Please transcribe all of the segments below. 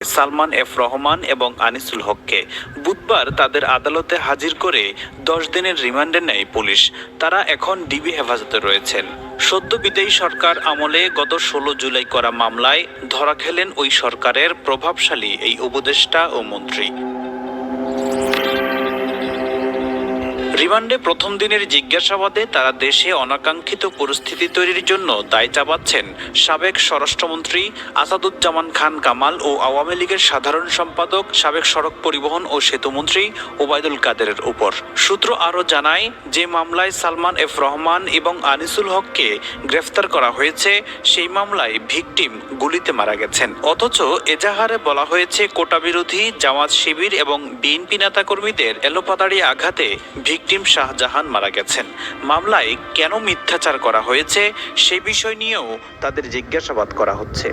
Salman F Rahman এবং আনিসুল হককে বুধবার তাদের আদালতে হাজির করে 10 দিনের রিমান্ডে নেয় পুলিশ। তারা এখন ডিবি হেফাজতে রয়েছেন। সদ্য বিদায়ী সরকার আমলে গত 16 জুলাই করা মামলায় ধরা খেলেন ওই সরকারের প্রভাবশালী এই উপদেষ্টা ও মন্ত্রী। রিমান্ডে প্রথম দিনের জিজ্ঞাসাবাদে তারা দেশে অনাকাঙ্ক্ষিত পরিস্থিতি তৈরির জন্য দায় চাপাচ্ছেন সাবেক স্বরাষ্ট্রমন্ত্রী আসাদুজ্জামান খান কামাল ও আওয়ামী লীগের সাধারণ সম্পাদক সাবেক সড়ক পরিবহন ও সেতুমন্ত্রী ওবায়দুল কাদেরের উপর। সূত্র আরও জানায়, যে মামলায় সালমান এফ রহমান এবং আনিসুল হককে গ্রেফতার করা হয়েছে সেই মামলায় ভিকটিম গুলিতে মারা গেছেন। অথচ এজাহারে বলা হয়েছে কোটা বিরোধী জামাত শিবির এবং বিএনপি নেতাকর্মীদের এলোপাতাড়ি আঘাতে ভিকটিম শাহজাহান মারা গেছেন। মামলায় কেন মিথ্যাচার করা হয়েছে সে বিষয় নিয়েও তাদের জিজ্ঞাসাবাদ করা হচ্ছে।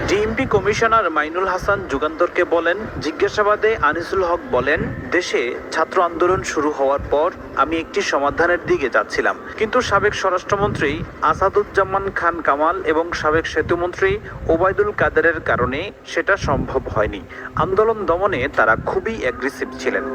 ডিএমপি কমিশনার মাইনুল হাসান যুগান্তরকে বলেন, জিজ্ঞাসাবাদে আনিসুল হক বলেন, দেশে ছাত্র আন্দোলন শুরু হওয়ার পর আমি একটি সমাধানের দিকে যাচ্ছিলাম, কিন্তু সাবেক স্বরাষ্ট্রমন্ত্রী আসাদুজ্জামান খান কামাল এবং সাবেক সেতুমন্ত্রী ওবায়দুল কাদেরের কারণে সেটা সম্ভব হয়নি। আন্দোলন দমনে তারা খুবই অ্যাগ্রেসিভ ছিলেন।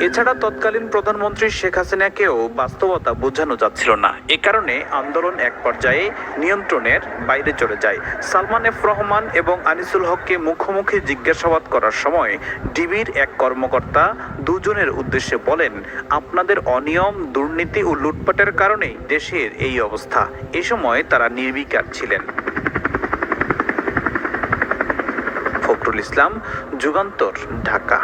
এছাড়া তৎকালীন প্রধানমন্ত্রী শেখ হাসিনাকেও বাস্তবতা বোঝানো যাচ্ছিল না। এ কারণে আন্দোলন এক পর্যায়ে নিয়ন্ত্রণের বাইরে চলে যায়। সালমান এফ রহমান এবং আনিসুল হককে মুখোমুখি জিজ্ঞাসাবাদ করার সময় ডিবির এক কর্মকর্তা দুজনের উদ্দেশ্যে বলেন, আপনাদের অনিয়ম, দুর্নীতি ও লুটপাটের কারণেই দেশের এই অবস্থা। এ সময় তারা নির্বিকার ছিলেন। ফখরুল ইসলাম, যুগান্তর, ঢাকা।